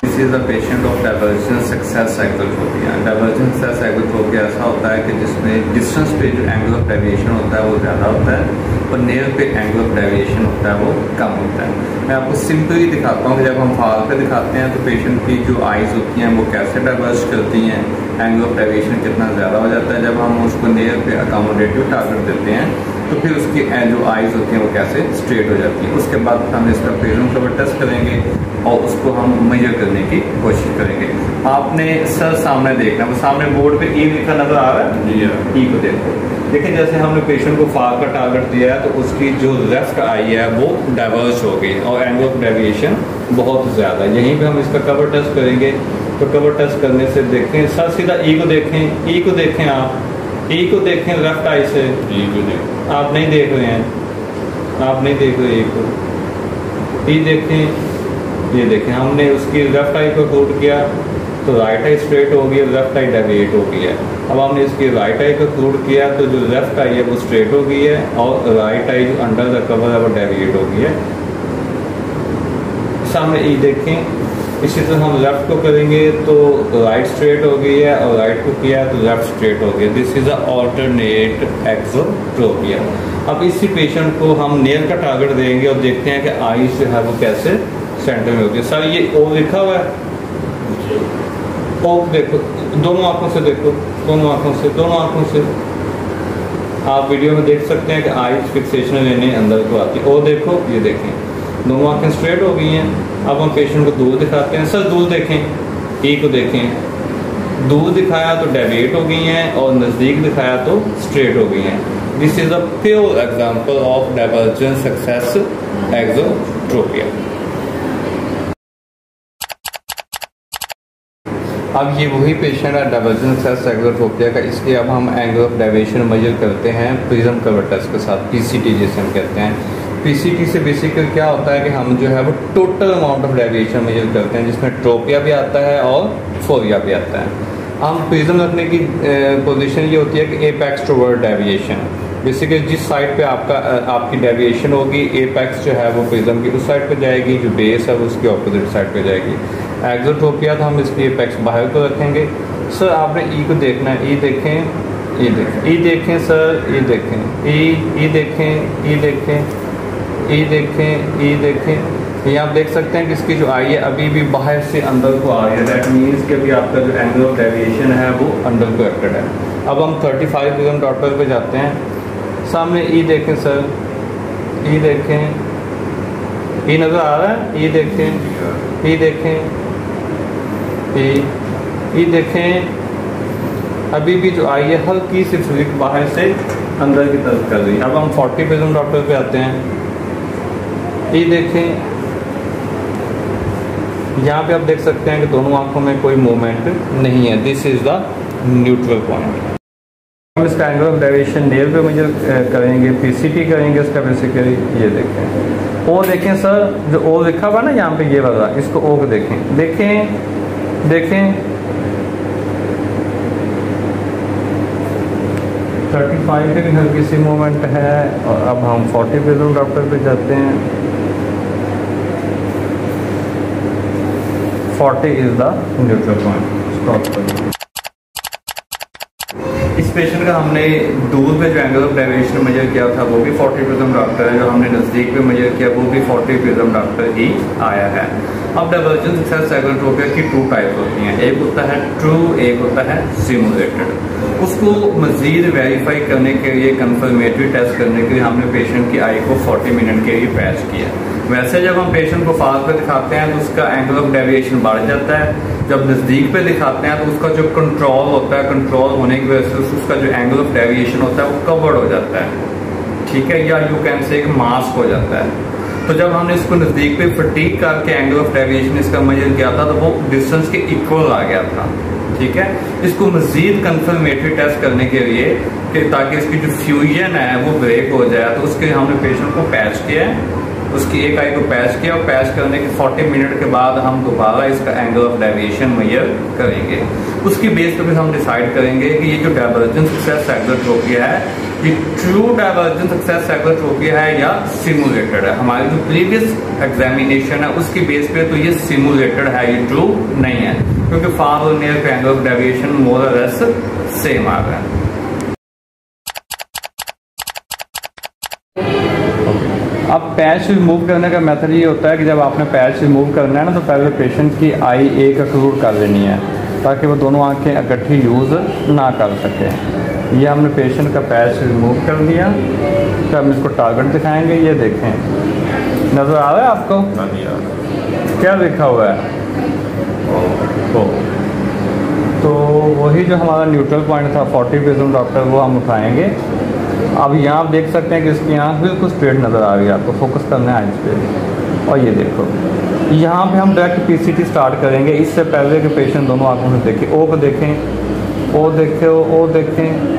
This is the patient of divergence excess cyclotropia. Divergence excess cyclotropia ऐसा होता है कि जिसमें डिस्टेंस पे जो एंगल ऑफ डेविएशन होता है वो ज़्यादा होता है और नियर पे एंगल ऑफ डेविएशन होता है वो कम होता है। मैं आपको सिंपली दिखाता हूँ कि जब हम फाल पे दिखाते हैं तो पेशेंट की जो आइज़ होती हैं वो कैसे डाइवर्ज करती हैं, एंगल ऑफ डेविएशन कितना ज़्यादा हो जाता है। जब हम उसको नियर पे अकोमोडेटिव टारगेट देते हैं तो फिर उसकी जो आइज़ होती हैं वो कैसे स्ट्रेट हो जाती है। उसके बाद हम इसका प्रिज्म कवर टेस्ट करेंगे और उसको हम मेजर करने की कोशिश करेंगे। आपने सर सामने देखना, वो सामने बोर्ड पे ई लिखा नजर आ रहा है जी। ई को देखो, देखिए जैसे हमने पेशेंट को फार का टारगेट दिया है तो उसकी जो लेफ्ट आई है वो डाइवर्ज हो गई और एंगल ऑफ डेविएशन बहुत ज़्यादा है। यहीं पे हम इसका कवर टेस्ट करेंगे। तो कवर टेस्ट करने से देखें सर, सीधा ई को देखें, ई को देखें, आप ई को देखें लेफ्ट आई से। ई को देखें, आप नहीं देख रहे हैं, आप नहीं देख रहे ई को। ई देखें, ये देखें हमने उसकी लेफ्ट आई को शूट किया तो राइट आई स्ट्रेट हो गई, लेफ्ट आई डेविएट हो गई है। अब हमने इसकी राइट आई को शूट किया तो जो लेफ्ट आई है वो स्ट्रेट हो गई है और राइट आई जो अंडर द कवर है वो डेविएट हो गई है। सामने ई देखें, इसी तरह हम लेफ्ट को करेंगे तो राइट स्ट्रेट हो गई है और राइट को किया तो लेफ्ट स्ट्रेट हो गया। This is a alternate exotropia. अब इसी पेशेंट को हम नियर का टारगेट देंगे और देखते हैं कि आईज जो है वो कैसे सेंटर में होती है। सर ये ओ लिखा हुआ है, ओ देखो, दोनों आंखों से देखो, दोनों आंखों से, दोनों आंखों से आप वीडियो में देख सकते हैं कि आईज फिक्सेशन लेने अंदर को आती है। ओ देखो, ये देखें दोनों आंखें स्ट्रेट हो गई हैं। अब हम पेशेंट को दूर दिखाते हैं। सर दूर देखें, ई को देखें, दूर दिखाया तो डेविएट हो गई हैं और नज़दीक दिखाया तो स्ट्रेट हो गई हैं। This is a pure example of divergence excess exotropia. अब ये वही पेशेंट है डाइवर्जेंस एक्सेस एक्सोट्रोपिया का। इसलिए अब हम एंगल ऑफ डेविएशन मेजर करते हैं प्रिज्म कवर टेस्ट के साथ, पीसीटी जिसे हम कहते हैं। पीसीटी से बेसिकली क्या होता है कि हम जो है वो total amount of deviation measure करते हैं, जिसमें ट्रोपिया भी आता है और फोरिया भी आता है। हम प्रिज्म रखने की पोजीशन ये होती है कि एपेक्स टुवर्ड डेविएशन, बेसिकली जिस साइड पे आपकी डेविएशन होगी एपेक्स जो है वो प्रिज्म की उस साइड पे जाएगी, जो बेस है वो उसकी ऑपोजिट साइड पे जाएगी। एक्सोट्रोपिया तो हम इसकी एपेक्स बाहर को रखेंगे। सर आपने ई को देखना है, ई देखें, ई देखें, ई देखें सर, ई देखें, ई देखें, ई देखें, ई देखें, ई देखें। ये आप देख सकते हैं कि इसकी जो आई है अभी भी बाहर से अंदर को आ रही है। दैट मीन्स कि अभी आपका जो एंगल ऑफ डेविएशन है वो अंदर को एक्टेड है। अब हम 35 प्रिज्म डॉटर पे जाते हैं। सामने ई देखें सर, ई देखें, ई नज़र आ रहा है, ई देखें, ई देखें, ई देखें। अभी भी जो आई है हल्की सी फ्लिक बाहर से अंदर की तरफ कर रही है। अब हम 40 प्रिज्म डॉटर पे आते हैं। ये देखें, यहाँ पे आप देख सकते हैं कि दोनों आंखों में कोई मूवमेंट नहीं है। This is the neutral point. हम इसका एंगल ऑफ डेविएशन नेल पे मेजर करेंगे, पीसीटी करेंगे इसका बेसिकली। ये देखें, ओ देखें सर, जो ओ लिखा हुआ ना यहाँ पे ये वाला, इसको ओ को देखें, देखें, देखें 35 पे भी हल्की सी मूवमेंट है। और अब हम 40 प्रिज्म डॉटर पे जाते हैं। 40 इज द न्यूट्रल पॉइंट। इस पेशेंट का हमने दूर पे जो एंगल ऑफ डेविएशन मेजर किया था वो भी 40 प्रिज्म डॉक्टर है, जो हमने नज़दीक पे मेजर किया वो भी 40 प्रिज्म डॉक्टर ही आया है। अब डाइवर्जेंस एक्सेस एक्सोट्रोपिया की 2 टाइप्स होती हैं, एक होता है ट्रू, एक होता है सिमुलेटेड। उसको मज़ीद वेरीफाई करने के लिए, कंफर्मेटरी टेस्ट करने के लिए हमने पेशेंट की आई को 40 मिनट के लिए पैच किया। वैसे जब हम पेशेंट को फास्ट पे दिखाते हैं तो उसका एंगल ऑफ डेविएशन बढ़ जाता है। जब नज़दीक पे दिखाते हैं तो उसका जो कंट्रोल होता है, कंट्रोल होने की वजह से उसका जो एंगल ऑफ डेविएशन होता है वो कवर्ड हो जाता है, ठीक है, या यू कैन से एक मास्क हो जाता है। तो जब हमने इसको नज़दीक पे फटीक करके एंगल ऑफ डेविएशन इसका मेजर किया था तो वो डिस्टेंस के इक्वल आ गया था, ठीक है। इसको मजीद कंफर्मेटरी टेस्ट करने के लिए कि ताकि इसकी जो फ्यूजन है वो ब्रेक हो जाए तो उसके लिए हमने पेशेंट को पैच किया है उसकी एक आई को पैच किया और पैच करने के 40 मिनट के बाद हम दोबारा इसका एंगल ऑफ डेविएशन मेजर करेंगे। उसकी बेस पे हम डिसाइड करेंगे कि ये जो डायवर्जेंस एक्सेस एक्सोट्रोपिया है ये ट्रू डायवर्जेंस एक्सेस एक्सोट्रोपिया है या सिमुलेटेड है। हमारी जो प्रीवियस एग्जामिनेशन है उसकी बेस पे तो ये सिमुलेटेड है, ये ट्रू नहीं है, क्योंकि फार और नियर का एंगल ऑफ डेविएशन मोर और लेस सेम आ रहा है। अब पैच रिमूव करने का मेथड ये होता है कि जब आपने पैच रिमूव करना है ना तो पहले पेशेंट की आई एक एक्सक्लूड कर लेनी है ताकि वो दोनों आंखें इकट्ठी यूज़ ना कर सके। ये हमने पेशेंट का पैच रिमूव कर दिया, तो हम इसको टारगेट दिखाएंगे। ये देखें, नज़र आ रहा है आपको? क्या लिखा हुआ है? तो वही जो हमारा न्यूट्रल पॉइंट था 40 प्रिज्म डॉक्टर, वो हम उठाएंगे। अब यहाँ आप देख सकते हैं कि इसकी आँख बिल्कुल स्ट्रेट नज़र आ रही है, आपको फोकस करना है आइज पे। और ये देखो, यहाँ पे हम डायरेक्ट पीसीटी स्टार्ट करेंगे। इससे पहले कि पेशेंट दोनों आँखों से देखें, ओ को देखें, ओ देखें, ओ देखें।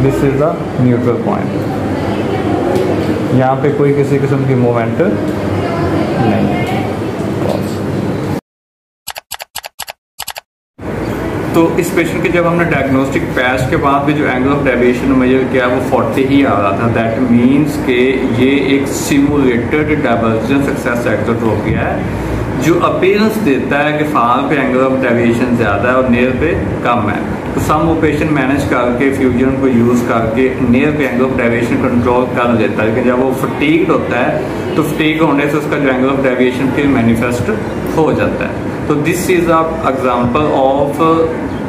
This is the neutral point. यहाँ पे कोई किसी किस्म की मूवमेंट नहीं है। तो इस पेशेंट के जब हमने डायग्नोस्टिक पैच के बाद भी जो एंगल ऑफ डेविएशन मेजर किया वो 40 ही आ रहा था। दैट मीन्स के ये एक सिमुलेटेड डायवर्जेंस एक्सेस एक्सोट्रोपिया है जो अपीयरेंस देता है कि फार पे एंगल ऑफ डेविएशन ज़्यादा है और नियर पे कम है। तो सम वो पेशेंट मैनेज करके फ्यूजन को यूज़ करके नियर पे एंगल ऑफ डेविएशन कंट्रोल कर लेता है, लेकिन जब वो फटीग्ड होता है तो फटीग होने से उसका जो एंगल ऑफ डेविएशन फिर मैनिफेस्ट हो जाता है। तो this is a example of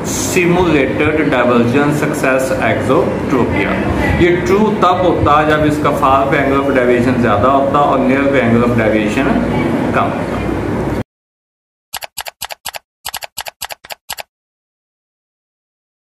simulated divergence success exotropia. ये ट्रू तब होता है जब इसका फार पे एंगल ऑफ डेविएशन ज़्यादा होता और नियर पे एंगल ऑफ डेविएशन कम होता।